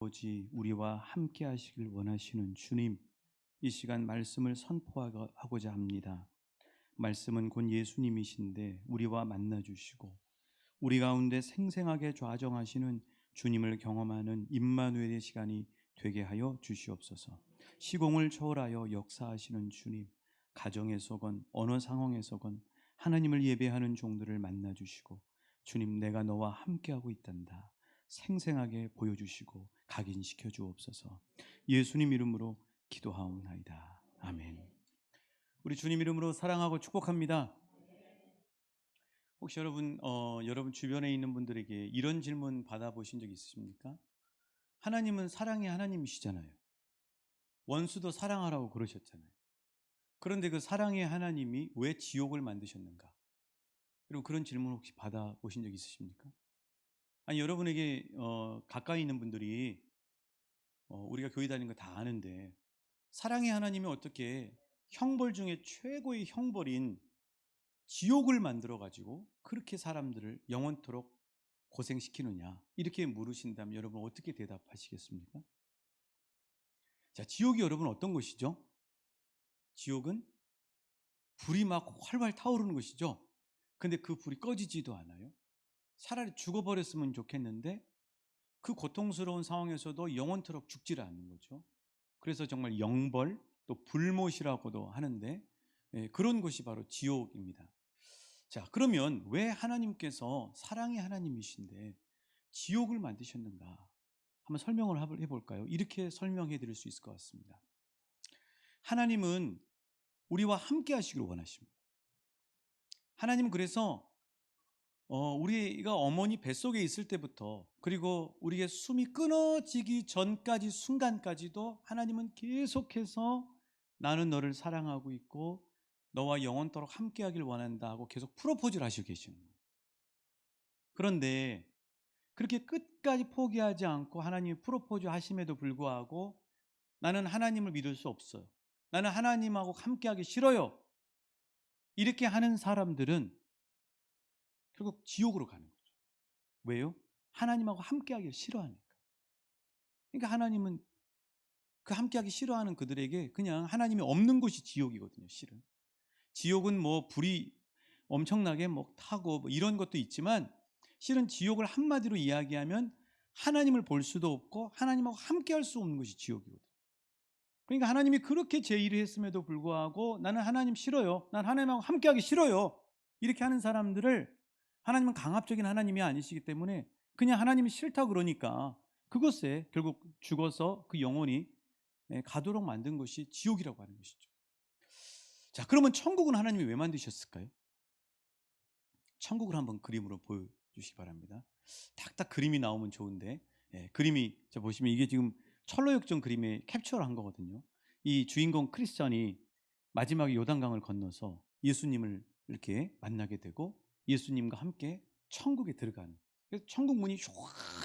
아버지, 우리와 함께 하시길 원하시는 주님, 이 시간 말씀을 선포하고자 합니다. 말씀은 곧 예수님이신데 우리와 만나 주시고 우리 가운데 생생하게 좌정하시는 주님을 경험하는 임마누엘의 시간이 되게 하여 주시옵소서. 시공을 초월하여 역사하시는 주님, 가정에서건 어느 상황에서건 하나님을 예배하는 종들을 만나 주시고, 주님, 내가 너와 함께하고 있단다 생생하게 보여주시고 각인시켜 주옵소서. 예수님 이름으로 기도하옵나이다. 아멘. 우리 주님 이름으로 사랑하고 축복합니다. 혹시 여러분 주변에 있는 분들에게 이런 질문 받아보신 적 있으십니까? 하나님은 사랑의 하나님이시잖아요. 원수도 사랑하라고 그러셨잖아요. 그런데 그 사랑의 하나님이 왜 지옥을 만드셨는가? 여러분, 그런 질문 혹시 받아보신 적 있으십니까? 아니, 여러분에게 가까이 있는 분들이 우리가 교회 다니는 거 다 아는데, 사랑의 하나님이 어떻게 형벌 중에 최고의 형벌인 지옥을 만들어 가지고 그렇게 사람들을 영원토록 고생시키느냐, 이렇게 물으신다면 여러분 어떻게 대답하시겠습니까? 자, 지옥이 여러분 어떤 곳이죠? 지옥은 불이 막 활활 타오르는 것이죠. 근데 그 불이 꺼지지도 않아요. 차라리 죽어버렸으면 좋겠는데 그 고통스러운 상황에서도 영원토록 죽지를 않는 거죠. 그래서 정말 영벌, 또 불못이라고도 하는데, 그런 것이 바로 지옥입니다. 자, 그러면 왜 하나님께서 사랑의 하나님이신데 지옥을 만드셨는가? 한번 설명을 해볼까요? 이렇게 설명해 드릴 수 있을 것 같습니다. 하나님은 우리와 함께 하시길 원하십니다. 하나님은 그래서 우리가 어머니 뱃속에 있을 때부터, 그리고 우리의 숨이 끊어지기 전까지 순간까지도 하나님은 계속해서 나는 너를 사랑하고 있고 너와 영원토록 함께하길 원한다 하고 계속 프로포즈를 하시고 계시는 거예요. 그런데 그렇게 끝까지 포기하지 않고 하나님이 프로포즈 하심에도 불구하고 나는 하나님을 믿을 수 없어요, 나는 하나님하고 함께하기 싫어요, 이렇게 하는 사람들은 결국 지옥으로 가는 거예요. 왜요? 하나님하고 함께하기 싫어하니까. 그러니까 하나님은 그 함께하기 싫어하는 그들에게 그냥 하나님이 없는 곳이 지옥이거든요. 실은 지옥은 뭐 불이 엄청나게 뭐 타고 뭐 이런 것도 있지만, 실은 지옥을 한마디로 이야기하면 하나님을 볼 수도 없고 하나님하고 함께할 수 없는 것이 지옥이거든요. 그러니까 하나님이 그렇게 제의를 했음에도 불구하고 나는 하나님 싫어요, 난 하나님하고 함께하기 싫어요, 이렇게 하는 사람들을, 하나님은 강압적인 하나님이 아니시기 때문에 그냥 하나님이 싫다 그러니까 그것에 결국 죽어서 그 영혼이 가도록 만든 것이 지옥이라고 하는 것이죠. 자, 그러면 천국은 하나님이 왜 만드셨을까요? 천국을 한번 그림으로 보여주시기 바랍니다. 딱딱 그림이 나오면 좋은데, 그림이 자 보시면 이게 지금 철로역정 그림에 캡처를 한 거거든요. 이 주인공 크리스찬이 마지막에 요단강을 건너서 예수님을 이렇게 만나게 되고 예수님과 함께 천국에 들어가는, 그래서 천국 문이 쫙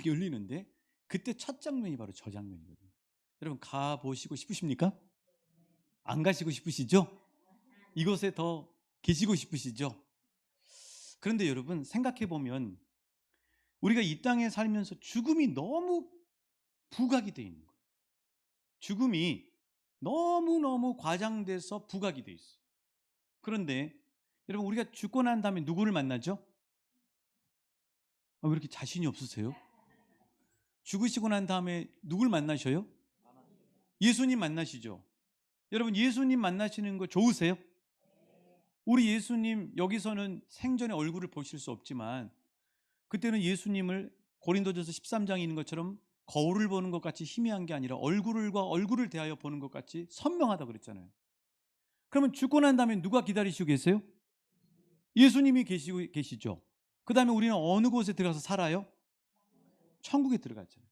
열리는데 그때 첫 장면이 바로 저 장면이거든요. 여러분, 가보시고 싶으십니까? 안 가시고 싶으시죠? 이곳에 더 계시고 싶으시죠? 그런데 여러분, 생각해 보면 우리가 이 땅에 살면서 죽음이 너무 부각이 되어 있는 거예요. 죽음이 너무너무 과장돼서 부각이 되어 있어요. 그런데 여러분, 우리가 죽고 난 다음에 누구를 만나죠? 왜 이렇게 자신이 없으세요? 죽으시고 난 다음에 누굴 만나셔요? 예수님 만나시죠? 여러분, 예수님 만나시는 거 좋으세요? 우리 예수님 여기서는 생전에 얼굴을 보실 수 없지만 그때는 예수님을 고린도전서 13장에 있는 것처럼 거울을 보는 것 같이 희미한 게 아니라 얼굴과 얼굴을 대하여 보는 것 같이 선명하다 그랬잖아요. 그러면 죽고 난 다음에 누가 기다리시고 계세요? 예수님이 계시죠. 그 다음에 우리는 어느 곳에 들어가서 살아요? 천국에 들어갔잖아요.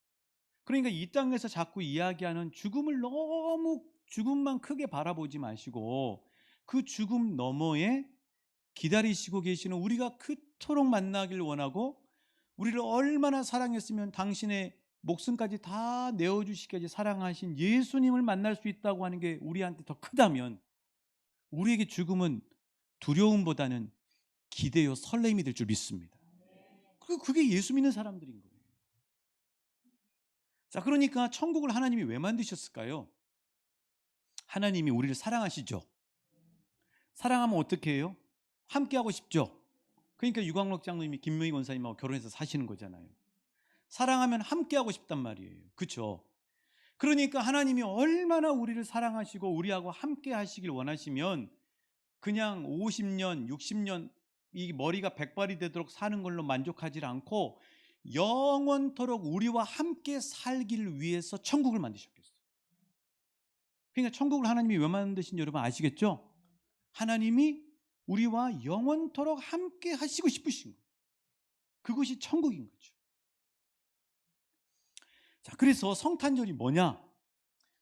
그러니까 이 땅에서 자꾸 이야기하는 죽음을 너무 죽음만 크게 바라보지 마시고 그 죽음 너머에 기다리시고 계시는 우리가 그토록 만나길 원하고 우리를 얼마나 사랑했으면 당신의 목숨까지 다 내어주시기까지 사랑하신 예수님을 만날 수 있다고 하는 게 우리한테 더 크다면 우리에게 죽음은 두려움보다는 기대요 설렘이 될 줄 믿습니다. 그게 예수 믿는 사람들인 거예요. 자, 그러니까 천국을 하나님이 왜 만드셨을까요? 하나님이 우리를 사랑하시죠. 사랑하면 어떻게 해요? 함께하고 싶죠. 그러니까 유광록 장로님이 김명희 권사님하고 결혼해서 사시는 거잖아요. 사랑하면 함께하고 싶단 말이에요. 그렇죠? 그러니까 하나님이 얼마나 우리를 사랑하시고 우리하고 함께 하시길 원하시면 그냥 50년, 60년 이 머리가 백발이 되도록 사는 걸로 만족하지 않고 영원토록 우리와 함께 살기를 위해서 천국을 만드셨겠어요. 그러니까 천국을 하나님이 왜 만드신지 여러분 아시겠죠? 하나님이 우리와 영원토록 함께 하시고 싶으신 거예요. 그것이 천국인 거죠. 자, 그래서 성탄절이 뭐냐?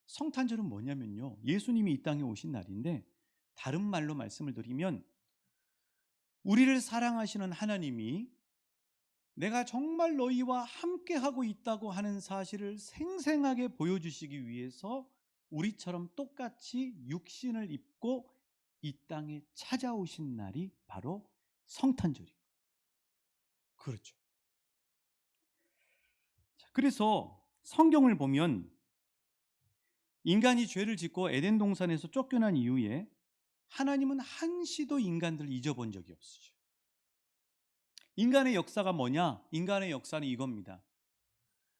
성탄절은 뭐냐면요, 예수님이 이 땅에 오신 날인데, 다른 말로 말씀을 드리면 우리를 사랑하시는 하나님이 내가 정말 너희와 함께하고 있다고 하는 사실을 생생하게 보여주시기 위해서 우리처럼 똑같이 육신을 입고 이 땅에 찾아오신 날이 바로 성탄절이에요. 그렇죠. 그래서 성경을 보면 인간이 죄를 짓고 에덴 동산에서 쫓겨난 이후에 하나님은 한시도 인간들을 잊어본 적이 없으죠. 인간의 역사가 뭐냐? 인간의 역사는 이겁니다.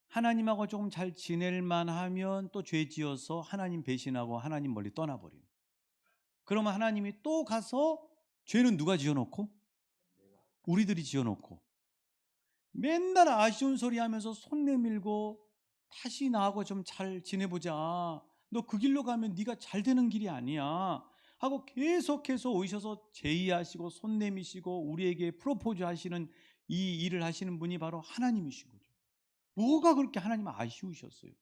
하나님하고 조금 잘 지낼 만하면 또 죄 지어서 하나님 배신하고 하나님 멀리 떠나버리는. 그러면 하나님이 또 가서 죄는 누가 지어놓고? 우리들이 지어놓고 맨날 아쉬운 소리 하면서 손 내밀고 다시 나하고 좀 잘 지내보자. 너 그 길로 가면 네가 잘 되는 길이 아니야 하고 계속해서 오셔서 제의하시고 손 내미시고 우리에게 프로포즈 하시는 이 일을 하시는 분이 바로 하나님이신 거죠. 뭐가 그렇게 하나님 아쉬우셨어요?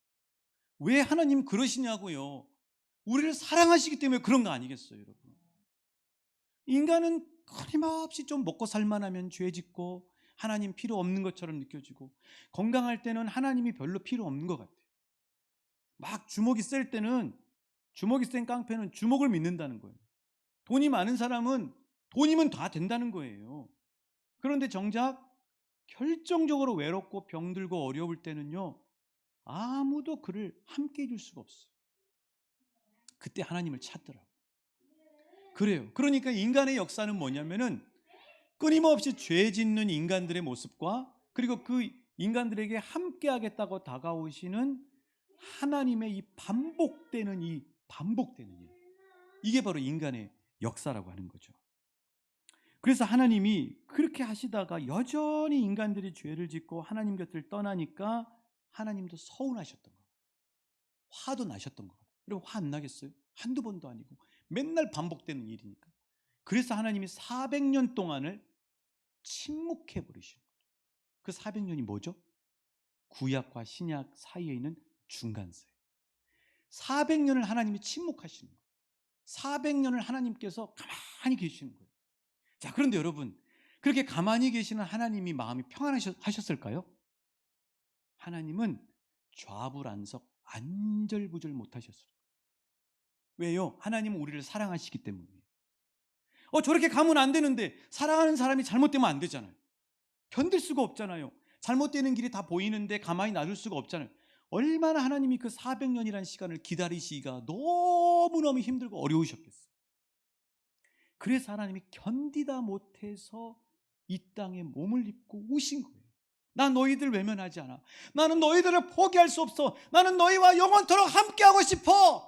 왜 하나님 그러시냐고요? 우리를 사랑하시기 때문에 그런 거 아니겠어요, 여러분? 인간은 끊임없이 좀 먹고 살만하면 죄 짓고 하나님 필요 없는 것처럼 느껴지고, 건강할 때는 하나님이 별로 필요 없는 것 같아요. 막 주먹이 셀 때는, 주먹이 센 깡패는 주먹을 믿는다는 거예요. 돈이 많은 사람은 돈이면 다 된다는 거예요. 그런데 정작 결정적으로 외롭고 병들고 어려울 때는요, 아무도 그를 함께 해줄 수가 없어요. 그때 하나님을 찾더라고요. 그래요. 그러니까 인간의 역사는 뭐냐면은 끊임없이 죄 짓는 인간들의 모습과, 그리고 그 인간들에게 함께 하겠다고 다가오시는 하나님의 이 반복되는 일, 이게 바로 인간의 역사라고 하는 거죠. 그래서 하나님이 그렇게 하시다가 여전히 인간들이 죄를 짓고 하나님 곁을 떠나니까 하나님도 서운하셨던 거예요. 화도 나셨던 거예요. 그리고 화 안 나겠어요? 한두 번도 아니고 맨날 반복되는 일이니까. 그래서 하나님이 400년 동안을 침묵해 버리시는 거예요. 그 400년이 뭐죠? 구약과 신약 사이에 있는 중간세. 400년을 하나님이 침묵하시는 거예요. 400년을 하나님께서 가만히 계시는 거예요. 자, 그런데 여러분, 그렇게 가만히 계시는 하나님이 마음이 평안하셨을까요? 하나님은 좌불안석 안절부절 못하셨어요. 왜요? 하나님은 우리를 사랑하시기 때문이에요. 저렇게 가면 안 되는데 사랑하는 사람이 잘못되면 안 되잖아요. 견딜 수가 없잖아요. 잘못되는 길이 다 보이는데 가만히 놔둘 수가 없잖아요. 얼마나 하나님이 그 400년이라는 시간을 기다리시기가 너무너무 힘들고 어려우셨겠어요. 그래서 하나님이 견디다 못해서 이 땅에 몸을 입고 오신 거예요. 나 너희들 외면하지 않아. 나는 너희들을 포기할 수 없어. 나는 너희와 영원토록 함께하고 싶어.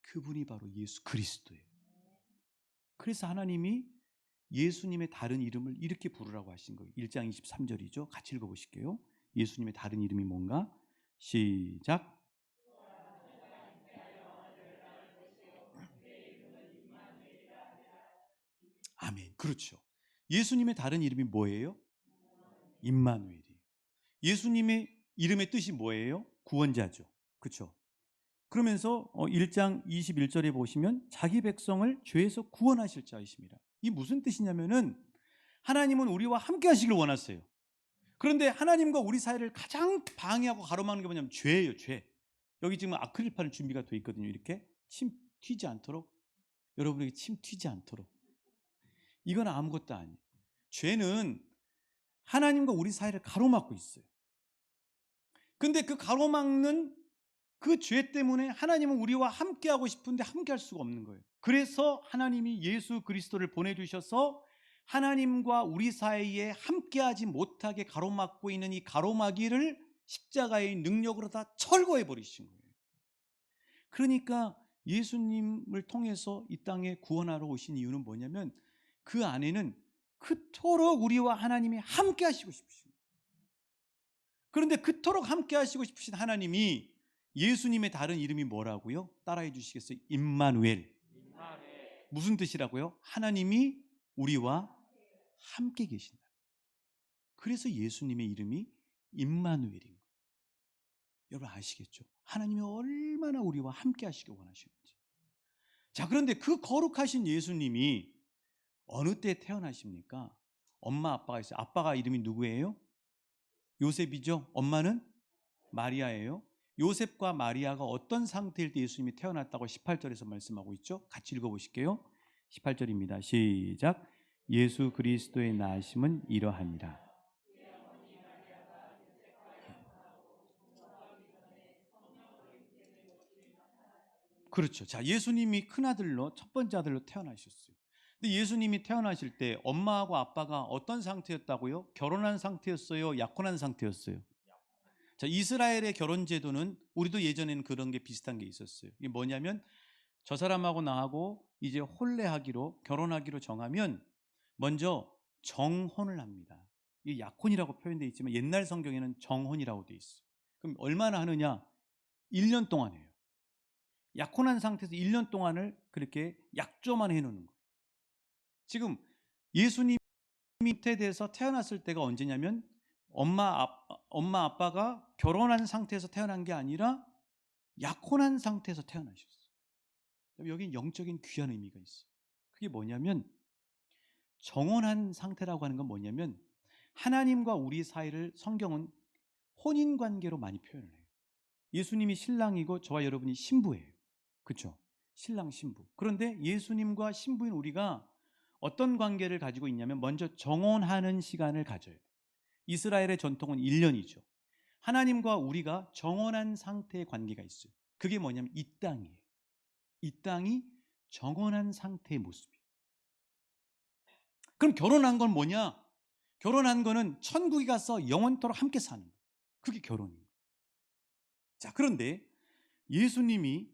그분이 바로 예수 그리스도예요. 그래서 하나님이 예수님의 다른 이름을 이렇게 부르라고 하신 거예요. 1장 23절이죠. 같이 읽어보실게요. 예수님의 다른 이름이 뭔가? 시작. 아멘. 그렇죠. 예수님의 다른 이름이 뭐예요? 임마누엘이에요. 예수님의 이름의 뜻이 뭐예요? 구원자죠. 그렇죠. 그러면서 1장 21절에 보시면 자기 백성을 죄에서 구원하실 자이십니다. 이 무슨 뜻이냐면은 하나님은 우리와 함께 하시길 원하세요. 그런데 하나님과 우리 사이를 가장 방해하고 가로막는 게 뭐냐면 죄예요, 죄. 여기 지금 아크릴판을 준비가 되어 있거든요. 이렇게 침 튀지 않도록, 여러분에게 침 튀지 않도록. 이건 아무것도 아니에요. 죄는 하나님과 우리 사이를 가로막고 있어요. 근데 그 가로막는 그 죄 때문에 하나님은 우리와 함께하고 싶은데 함께할 수가 없는 거예요. 그래서 하나님이 예수 그리스도를 보내주셔서 하나님과 우리 사이에 함께하지 못하게 가로막고 있는 이 가로막이를 십자가의 능력으로 다 철거해 버리신 거예요. 그러니까 예수님을 통해서 이 땅에 구원하러 오신 이유는 뭐냐면 그 안에는 그토록 우리와 하나님이 함께 하시고 싶으신 거예요. 그런데 그토록 함께 하시고 싶으신 하나님이 예수님의 다른 이름이 뭐라고요? 따라해 주시겠어요? 임마누엘. 무슨 뜻이라고요? 하나님이 우리와 함께 계신다. 그래서 예수님의 이름이 임마누엘인 거예요. 여러분 아시겠죠? 하나님이 얼마나 우리와 함께 하시길 원하시는지. 자, 그런데 그 거룩하신 예수님이 어느 때 태어나십니까? 엄마 아빠가 있어요. 아빠가 이름이 누구예요? 요셉이죠. 엄마는 마리아예요. 요셉과 마리아가 어떤 상태일 때 예수님이 태어났다고 18절에서 말씀하고 있죠? 같이 읽어보실게요. 18절입니다. 시작. 예수 그리스도의 나심은 이러하니라. 그렇죠. 자, 예수님이 큰아들로 첫 번째 아들로 태어나셨어요. 근데 예수님이 태어나실 때 엄마하고 아빠가 어떤 상태였다고요? 결혼한 상태였어요? 약혼한 상태였어요? 자, 이스라엘의 결혼 제도는 우리도 예전에는 그런 게 비슷한 게 있었어요. 이게 뭐냐면 저 사람하고 나하고 이제 혼례하기로 결혼하기로 정하면 먼저 정혼을 합니다. 이게 약혼이라고 표현되어 있지만 옛날 성경에는 정혼이라고 되어 있어요. 그럼 얼마나 하느냐? 1년 동안 해요. 약혼한 상태에서 1년 동안을 그렇게 약조만 해놓는 거예요. 지금 예수님이 잉태돼서 태어났을 때가 언제냐면 엄마 아빠가 결혼한 상태에서 태어난 게 아니라 약혼한 상태에서 태어나셨어요. 여긴 영적인 귀한 의미가 있어요. 그게 뭐냐면 정혼한 상태라고 하는 건 뭐냐면 하나님과 우리 사이를 성경은 혼인 관계로 많이 표현을 해요. 예수님이 신랑이고 저와 여러분이 신부예요. 그렇죠? 신랑 신부. 그런데 예수님과 신부인 우리가 어떤 관계를 가지고 있냐면 먼저 정혼하는 시간을 가져야 돼요. 이스라엘의 전통은 1년이죠. 하나님과 우리가 정혼한 상태의 관계가 있어요. 그게 뭐냐면 이 땅이에요. 이 땅이 정혼한 상태의 모습이에요. 그럼 결혼한 건 뭐냐? 결혼한 거는 천국에 가서 영원토록 함께 사는 거예요. 그게 결혼이에요. 자, 그런데 예수님이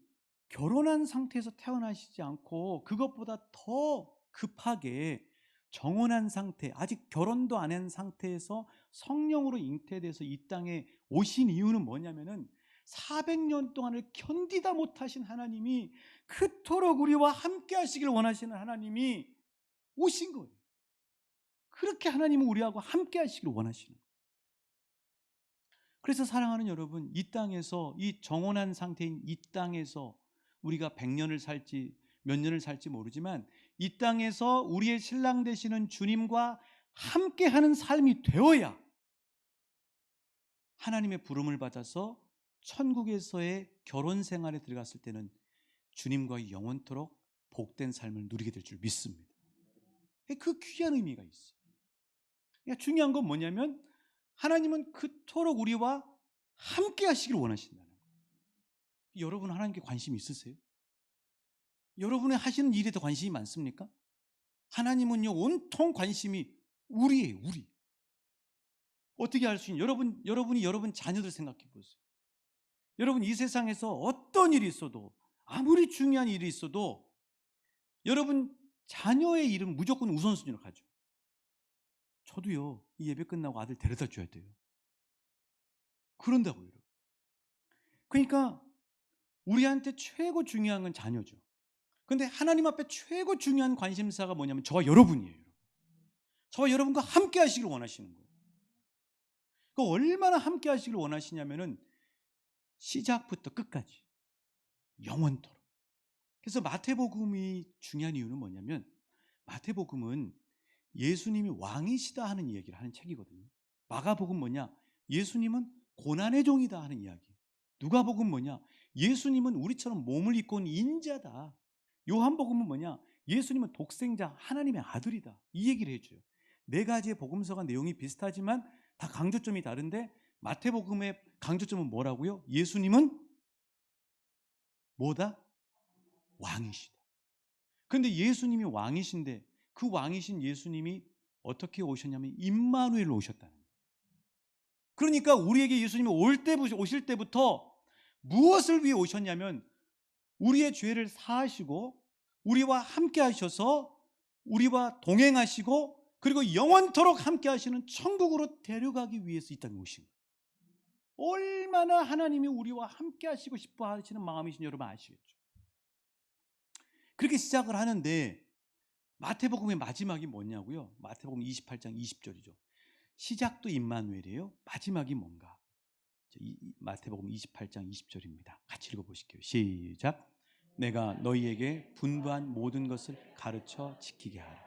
결혼한 상태에서 태어나시지 않고 그것보다 더 급하게 정혼한 상태, 아직 결혼도 안 한 상태에서 성령으로 잉태돼서 이 땅에 오신 이유는 뭐냐면은 400년 동안을 견디다 못하신 하나님이 그토록 우리와 함께 하시길 원하시는 하나님이 오신 거예요. 그렇게 하나님은 우리하고 함께 하시길 원하시는 거예요. 그래서 사랑하는 여러분, 이 땅에서 이 정혼한 상태인 이 땅에서 우리가 100년을 살지 몇 년을 살지 모르지만 이 땅에서 우리의 신랑 되시는 주님과 함께하는 삶이 되어야 하나님의 부름을 받아서 천국에서의 결혼 생활에 들어갔을 때는 주님과 영원토록 복된 삶을 누리게 될 줄 믿습니다. 그 귀한 의미가 있어요. 그러니까 중요한 건 뭐냐면 하나님은 그토록 우리와 함께 하시길 원하신다는 거예요. 여러분 하나님께 관심이 있으세요? 여러분의 하시는 일에 더 관심이 많습니까? 하나님은요 온통 관심이 우리예요. 우리. 어떻게 할 수 있냐? 여러분이 여러분 자녀들 생각해 보세요. 여러분 이 세상에서 어떤 일이 있어도 아무리 중요한 일이 있어도 여러분 자녀의 일은 무조건 우선순위로 가죠. 저도요 이 예배 끝나고 아들 데려다 줘야 돼요. 그런다고요. 그러니까 우리한테 최고 중요한 건 자녀죠. 그런데 하나님 앞에 최고 중요한 관심사가 뭐냐면 저와 여러분이에요. 저와 여러분과 함께 하시길 원하시는 거예요. 그 얼마나 함께 하시길 원하시냐면은 시작부터 끝까지 영원토록. 그래서 마태복음이 중요한 이유는 뭐냐면 마태복음은 예수님이 왕이시다 하는 이야기를 하는 책이거든요. 마가복음 뭐냐? 예수님은 고난의 종이다 하는 이야기. 누가복음 뭐냐? 예수님은 우리처럼 몸을 입고 온 인자다. 요한복음은 뭐냐? 예수님은 독생자 하나님의 아들이다. 이 얘기를 해줘요. 네 가지의 복음서가 내용이 비슷하지만 다 강조점이 다른데 마태복음의 강조점은 뭐라고요? 예수님은 뭐다? 왕이시다. 그런데 예수님이 왕이신데 그 왕이신 예수님이 어떻게 오셨냐면 임마누엘로 오셨다는 거예요. 그러니까 우리에게 예수님이 오실 때부터 무엇을 위해 오셨냐면 우리의 죄를 사하시고 우리와 함께 하셔서 우리와 동행하시고 그리고 영원토록 함께 하시는 천국으로 데려가기 위해서 이 땅에 오신 거예요. 얼마나 하나님이 우리와 함께 하시고 싶어 하시는 마음이신 여러분 아시겠죠? 그렇게 시작을 하는데 마태복음의 마지막이 뭐냐고요? 마태복음 28장 20절이죠. 시작도 임마누엘이에요. 마지막이 뭔가? 마태복음 28장 20절입니다. 같이 읽어보실게요. 시작. 내가 너희에게 분부한 모든 것을 가르쳐 지키게 하라.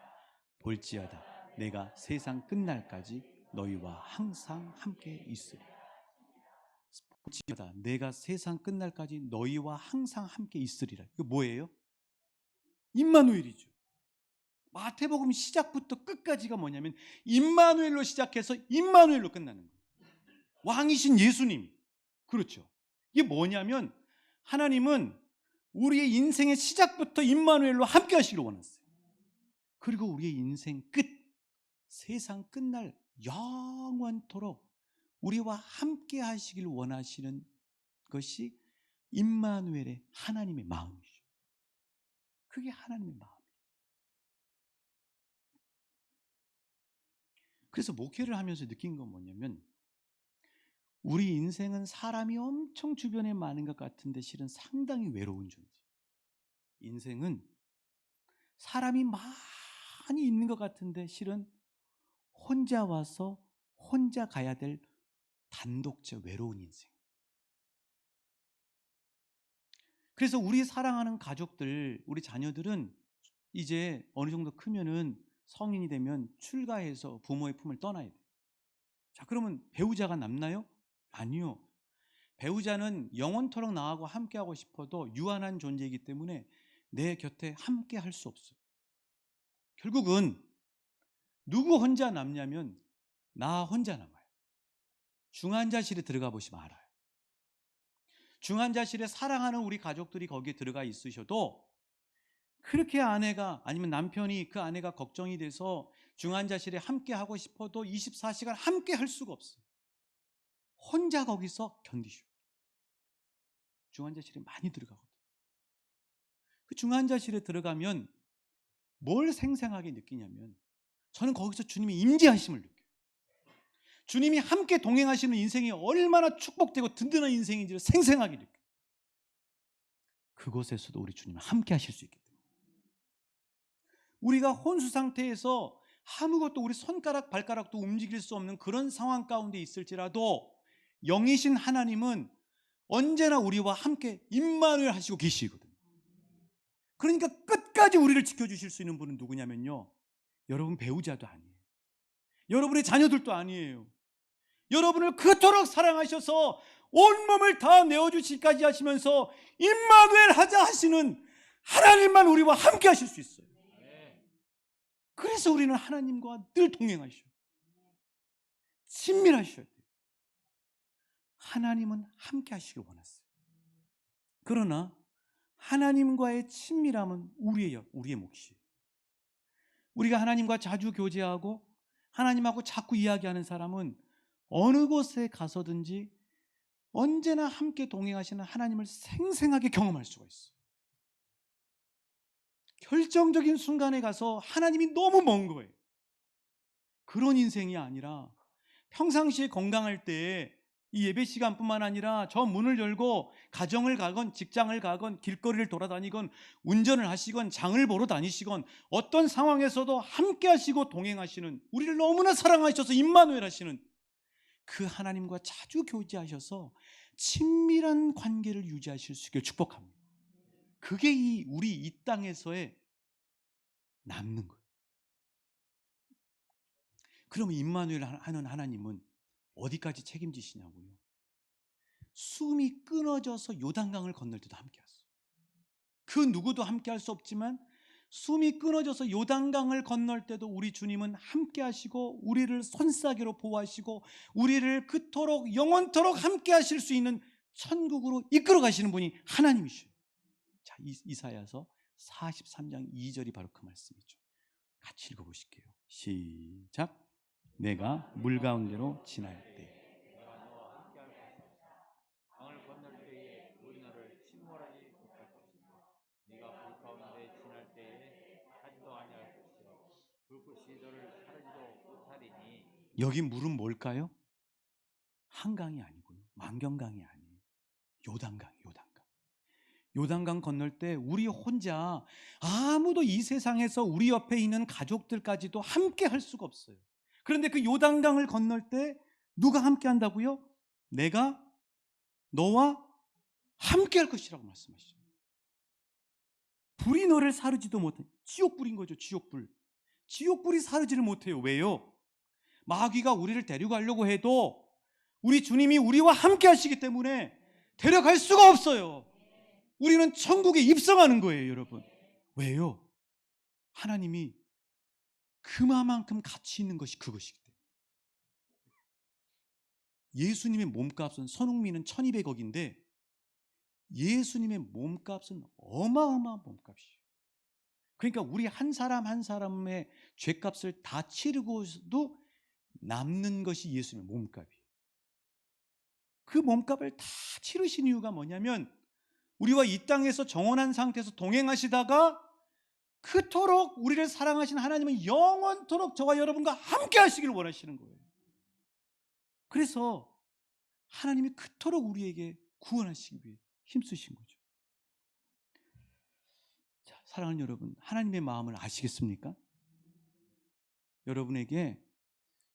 볼지어다 내가 세상 끝날까지 너희와 항상 함께 있으리라. 볼지어다 내가 세상 끝날까지 너희와 항상 함께 있으리라. 이거 뭐예요? 임마누엘이죠. 마태복음 시작부터 끝까지가 뭐냐면 임마누엘로 시작해서 임마누엘로 끝나는 거예요. 왕이신 예수님. 그렇죠. 이게 뭐냐면 하나님은 우리의 인생의 시작부터 임마누엘로 함께 하시기를 원했어요. 그리고 우리의 인생 끝, 세상 끝날 영원토록 우리와 함께 하시길 원하시는 것이 임마누엘의 하나님의 마음이죠. 그게 하나님의 마음이에요. 그래서 목회를 하면서 느낀 건 뭐냐면 우리 인생은 사람이 엄청 주변에 많은 것 같은데 실은 상당히 외로운 존재. 인생은 사람이 많이 있는 것 같은데 실은 혼자 와서 혼자 가야 될 단독적 외로운 인생. 그래서 우리 사랑하는 가족들, 우리 자녀들은 이제 어느 정도 크면은 성인이 되면 출가해서 부모의 품을 떠나야 돼요. 자, 그러면 배우자가 남나요? 아니요. 배우자는 영원토록 나하고 함께하고 싶어도 유한한 존재이기 때문에 내 곁에 함께 할 수 없어요. 결국은 누구 혼자 남냐면 나 혼자 남아요. 중환자실에 들어가 보시면 알아요. 중환자실에 사랑하는 우리 가족들이 거기에 들어가 있으셔도 그렇게 아내가 아니면 남편이 그 아내가 걱정이 돼서 중환자실에 함께 하고 싶어도 24시간 함께 할 수가 없어요. 혼자 거기서 견디셔. 중환자실에 많이 들어가거든요. 그 중환자실에 들어가면 뭘 생생하게 느끼냐면 저는 거기서 주님의 임재하심을 느껴요. 주님이 함께 동행하시는 인생이 얼마나 축복되고 든든한 인생인지를 생생하게 느껴요. 그곳에서도 우리 주님은 함께 하실 수 있기 때문에 우리가 혼수 상태에서 아무것도 우리 손가락 발가락도 움직일 수 없는 그런 상황 가운데 있을지라도 영이신 하나님은 언제나 우리와 함께 임마누엘 하시고 계시거든요. 그러니까 끝까지 우리를 지켜주실 수 있는 분은 누구냐면요, 여러분 배우자도 아니에요. 여러분의 자녀들도 아니에요. 여러분을 그토록 사랑하셔서 온몸을 다 내어주시기까지 하시면서 임마누엘 하자 하시는 하나님만 우리와 함께 하실 수 있어요. 그래서 우리는 하나님과 늘 동행하셔야 돼요. 친밀하셔야 돼요. 하나님은 함께 하시길 원했어요. 그러나 하나님과의 친밀함은 우리의 몫이에요. 우리가 하나님과 자주 교제하고 하나님하고 자꾸 이야기하는 사람은 어느 곳에 가서든지 언제나 함께 동행하시는 하나님을 생생하게 경험할 수가 있어요. 결정적인 순간에 가서 하나님이 너무 먼 거예요. 그런 인생이 아니라 평상시에 건강할 때 이 예배 시간뿐만 아니라 저 문을 열고 가정을 가건 직장을 가건 길거리를 돌아다니건 운전을 하시건 장을 보러 다니시건 어떤 상황에서도 함께 하시고 동행하시는, 우리를 너무나 사랑하셔서 임마누엘 하시는 그 하나님과 자주 교제하셔서 친밀한 관계를 유지하실 수 있게 축복합니다. 그게 우리 이 땅에서의 남는 거예요. 그러면 임마누엘 하는 하나님은 어디까지 책임지시냐고요? 숨이 끊어져서 요단강을 건널 때도 함께 하세요. 그 누구도 함께 할 수 없지만 숨이 끊어져서 요단강을 건널 때도 우리 주님은 함께 하시고 우리를 손싸개로 보호하시고 우리를 그토록 영원토록 함께 하실 수 있는 천국으로 이끌어 가시는 분이 하나님이셔요. 자, 이사야서 43장 2절이 바로 그 말씀이죠. 같이 읽어보실게요. 시작. 내가 물 가운데로 지날 때 강을 건널 때에 물이 너를 침몰하지 못할 것이며 네가 불 가운데 지날 때에 타지도 아니할 것이요 불꽃이 너를 사르지도 못하리니. 여기 물은 뭘까요? 한강이 아니고요, 만경강이 아니에요. 요단강. 요단강 건널 때 우리 혼자 아무도 이 세상에서 우리 옆에 있는 가족들까지도 함께 할 수가 없어요. 그런데 그 요단강을 건널 때 누가 함께 한다고요? 내가 너와 함께 할 것이라고 말씀하시죠. 불이 너를 사르지도 못해. 지옥불인 거죠. 지옥불이 사르지를 못해요. 왜요? 마귀가 우리를 데려가려고 해도 우리 주님이 우리와 함께 하시기 때문에 데려갈 수가 없어요. 우리는 천국에 입성하는 거예요, 여러분. 왜요? 하나님이 그만큼 가치 있는 것이 그것이기 때문에. 예수님의 몸값은, 손흥민은 1200억인데 예수님의 몸값은 어마어마한 몸값이에요. 그러니까 우리 한 사람 한 사람의 죄값을 다 치르고도 남는 것이 예수님의 몸값이에요. 그 몸값을 다 치르신 이유가 뭐냐면 우리와 이 땅에서 정원한 상태에서 동행하시다가 그토록 우리를 사랑하신 하나님은 영원토록 저와 여러분과 함께 하시기를 원하시는 거예요. 그래서 하나님이 그토록 우리에게 구원하시기 위해 힘쓰신 거죠. 자, 사랑하는 여러분, 하나님의 마음을 아시겠습니까? 여러분에게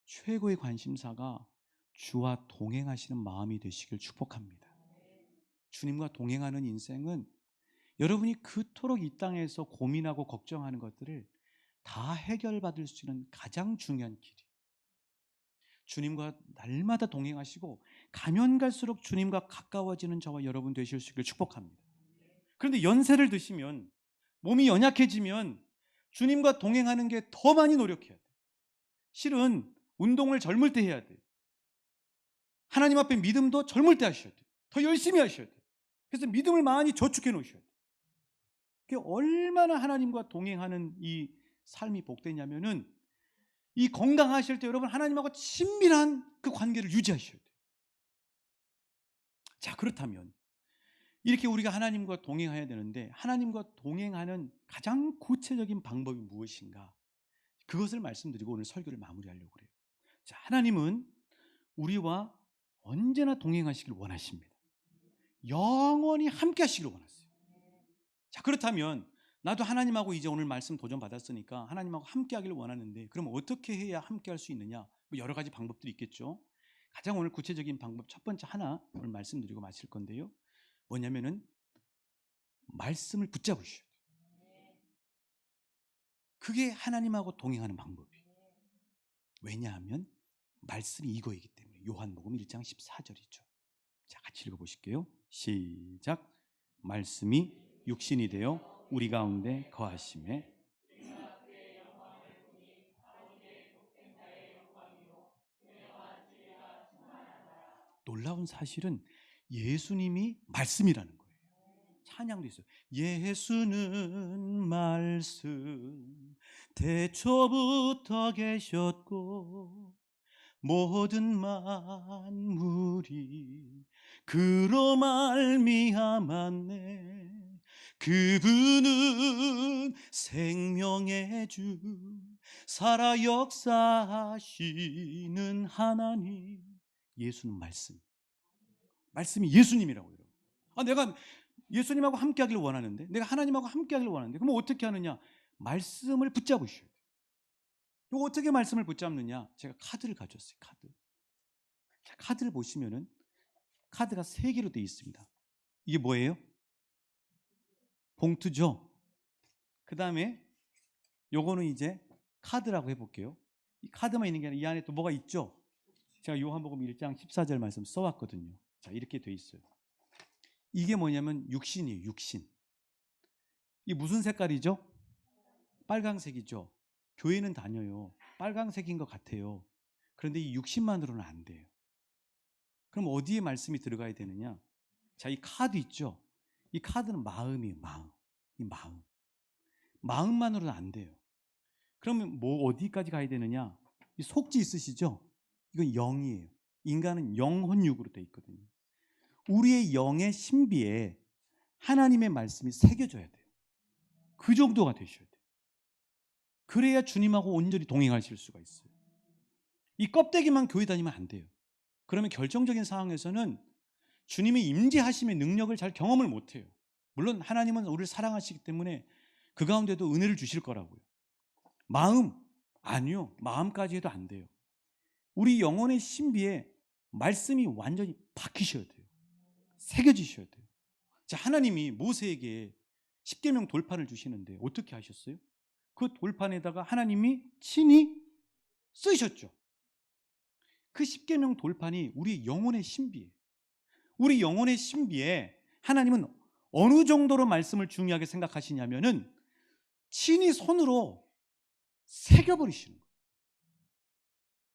최고의 관심사가 주와 동행하시는 마음이 되시길 축복합니다. 주님과 동행하는 인생은 여러분이 그토록 이 땅에서 고민하고 걱정하는 것들을 다 해결받을 수 있는 가장 중요한 길이에요. 주님과 날마다 동행하시고 가면 갈수록 주님과 가까워지는 저와 여러분 되실 수 있기를 축복합니다. 그런데 연세를 드시면, 몸이 연약해지면 주님과 동행하는 게 더 많이 노력해야 돼요. 실은 운동을 젊을 때 해야 돼요. 하나님 앞에 믿음도 젊을 때 하셔야 돼요. 더 열심히 하셔야 돼요. 그래서 믿음을 많이 저축해 놓으셔야 돼요. 그게 얼마나 하나님과 동행하는 이 삶이 복되냐면은 이 건강하실 때 여러분 하나님하고 친밀한 그 관계를 유지하셔야 돼요. 자, 그렇다면 이렇게 우리가 하나님과 동행해야 되는데 하나님과 동행하는 가장 구체적인 방법이 무엇인가? 그것을 말씀드리고 오늘 설교를 마무리하려고 그래요. 자, 하나님은 우리와 언제나 동행하시길 원하십니다. 영원히 함께 하시길 원하세요. 자, 그렇다면 나도 하나님하고 이제 오늘 말씀 도전 받았으니까 하나님하고 함께 하기를 원하는데 그럼 어떻게 해야 함께 할 수 있느냐? 뭐 여러 가지 방법들이 있겠죠. 가장 오늘 구체적인 방법 첫 번째 하나 오늘 말씀드리고 마칠 건데요. 뭐냐면은 말씀을 붙잡으셔야 돼요. 그게 하나님하고 동행하는 방법이에요. 왜냐하면 말씀이 이거이기 때문에. 요한복음 1장 14절이죠. 자, 같이 읽어보실게요. 시작. 말씀이 육신이 되어 우리 가운데 거하심에 놀라운 사실은 예수님이 말씀이라는 거예요. 찬양도 있어요. 예수는 말씀 태초부터 계셨고 모든 만물이 그로 말미암았네. 그분은 생명의 주 살아 역사하시는 하나님. 예수는 말씀이 예수님이라고 여러분. 내가 예수님하고 함께 하기를 원하는데, 내가 하나님하고 함께 하기를 원하는데 그럼 어떻게 하느냐? 말씀을 붙잡으셔야 돼요. 이거 어떻게 말씀을 붙잡느냐? 제가 카드를 가져왔어요. 자, 카드를 보시면은 카드가 3개로 되어 있습니다. 이게 뭐예요? 봉투죠. 그 다음에 요거는 이제 카드라고 해볼게요. 이 카드만 있는 게 아니라 이 안에 또 뭐가 있죠? 제가 요한복음 1장 14절 말씀 써왔거든요. 자, 이렇게 되어 있어요. 이게 뭐냐면 육신이에요. 육신. 이게 무슨 색깔이죠? 빨강색이죠. 교회는 다녀요. 빨강색인 것 같아요. 그런데 이 육신만으로는 안 돼요. 그럼 어디에 말씀이 들어가야 되느냐? 자, 이 카드 있죠? 이 카드는 마음이에요. 마음. 이 마음. 마음만으로는 안 돼요. 그러면 뭐 어디까지 가야 되느냐? 이 속지 있으시죠? 이건 영이에요. 인간은 영혼육으로 되어 있거든요. 우리의 영의 신비에 하나님의 말씀이 새겨져야 돼요. 그 정도가 되셔야 돼요. 그래야 주님하고 온전히 동행하실 수가 있어요. 이 껍데기만 교회 다니면 안 돼요. 그러면 결정적인 상황에서는 주님의 임재하심의 능력을 잘 경험을 못해요. 물론 하나님은 우리를 사랑하시기 때문에 그 가운데도 은혜를 주실 거라고요. 마음, 아니요. 마음까지 해도 안 돼요. 우리 영혼의 신비에 말씀이 완전히 박히셔야 돼요. 새겨지셔야 돼요. 자, 하나님이 모세에게 십계명 돌판을 주시는데 어떻게 하셨어요? 그 돌판에다가 하나님이 친히 쓰셨죠. 그 십계명 돌판이 우리 영혼의 신비예요. 우리 영혼의 신비에 하나님은 어느 정도로 말씀을 중요하게 생각하시냐면은 친히 손으로 새겨버리시는 거예요.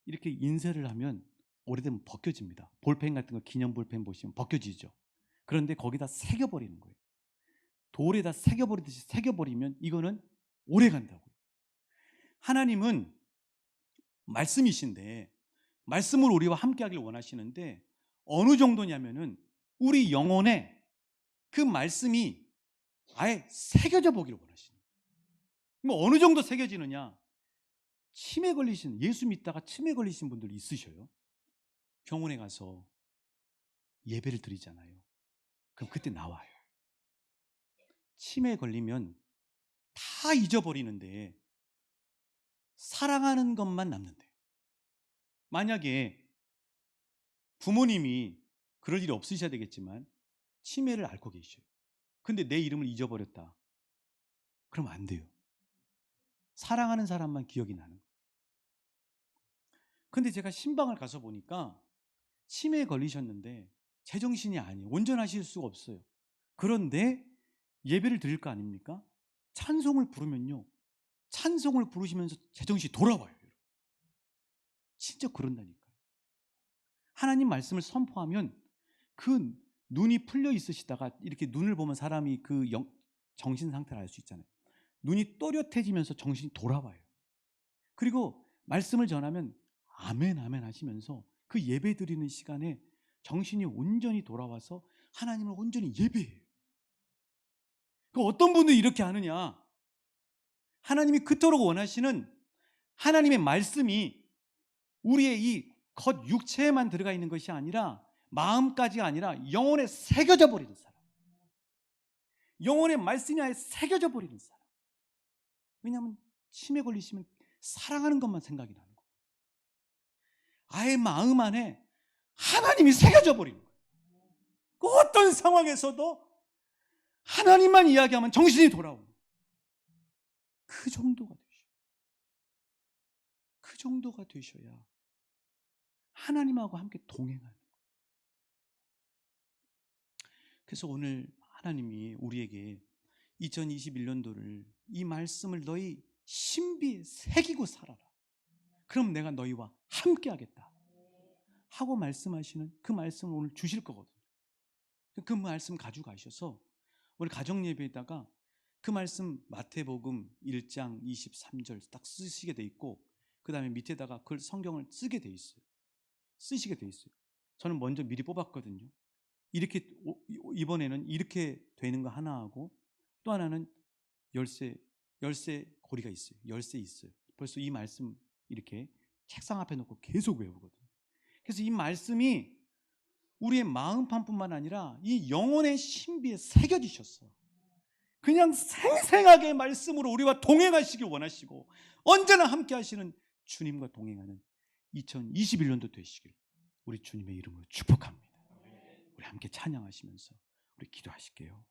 이렇게 인쇄를 하면 오래되면 벗겨집니다. 볼펜 같은 거 기념 볼펜 보시면 벗겨지죠. 그런데 거기다 새겨버리는 거예요. 돌에다 새겨버리듯이 새겨버리면 이거는 오래 간다고요. 하나님은 말씀이신데 말씀을 우리와 함께 하길 원하시는데 어느 정도냐면은 우리 영혼에 그 말씀이 아예 새겨져 보기를 원하시는 거예요. 뭐 어느 정도 새겨지느냐? 치매 걸리신, 예수 믿다가 치매 걸리신 분들 있으셔요. 병원에 가서 예배를 드리잖아요. 그럼 그때 나와요. 치매에 걸리면 다 잊어버리는데 사랑하는 것만 남는데, 만약에 부모님이 그럴 일이 없으셔야 되겠지만 치매를 앓고 계셔요. 근데 내 이름을 잊어버렸다. 그러면 안 돼요. 사랑하는 사람만 기억이 나는 거예요. 근데 제가 신방을 가서 보니까 치매에 걸리셨는데 제정신이 아니에요. 온전하실 수가 없어요. 그런데 예배를 드릴 거 아닙니까? 찬송을 부르면요, 찬송을 부르시면서 제정신이 돌아와요. 진짜 그런다니까요. 하나님 말씀을 선포하면 그 눈이 풀려 있으시다가 이렇게 눈을 보면 사람이 그 정신 상태를 알 수 있잖아요. 눈이 또렷해지면서 정신이 돌아와요. 그리고 말씀을 전하면 아멘 아멘 하시면서 그 예배 드리는 시간에 정신이 온전히 돌아와서 하나님을 온전히 예배해요. 그 어떤 분들이 이렇게 하느냐? 하나님이 그토록 원하시는 하나님의 말씀이 우리의 이 겉 육체에만 들어가 있는 것이 아니라 마음까지가 아니라 영혼에 새겨져 버리는 사람. 영혼의 말씀이 아예 새겨져 버리는 사람. 왜냐하면 치매 걸리시면 사랑하는 것만 생각이 나는 거예요. 아예 마음 안에 하나님이 새겨져 버리는 거예요. 그 어떤 상황에서도 하나님만 이야기하면 정신이 돌아오는 거예요. 그 정도가 되셔야. 그 정도가 되셔야 하나님하고 함께 동행하는 거예요. 그래서 오늘 하나님이 우리에게 2021년도를 이 말씀을 너희 신비에 새기고 살아라. 그럼 내가 너희와 함께 하겠다 하고 말씀하시는 그 말씀을 오늘 주실 거거든요. 그 말씀 가지고 가셔서 오늘 가정예배에다가 그 말씀 마태복음 1장 23절 딱 쓰시게 돼 있고, 그 다음에 밑에다가 그 성경을 쓰게 돼 있어요. 쓰시게 돼 있어요. 저는 먼저 미리 뽑았거든요. 이렇게 이번에는 이렇게 되는 거 하나 하고, 또 하나는 열쇠 고리가 있어요. 열쇠 있어요. 벌써 이 말씀 이렇게 책상 앞에 놓고 계속 외우거든요. 그래서 이 말씀이 우리의 마음판뿐만 아니라 이 영혼의 신비에 새겨지셨어. 그냥 생생하게 말씀으로 우리와 동행하시길 원하시고 언제나 함께 하시는 주님과 동행하는 2021년도 되시길 우리 주님의 이름으로 축복합니다. 우리 함께 찬양하시면서 우리 기도하실게요.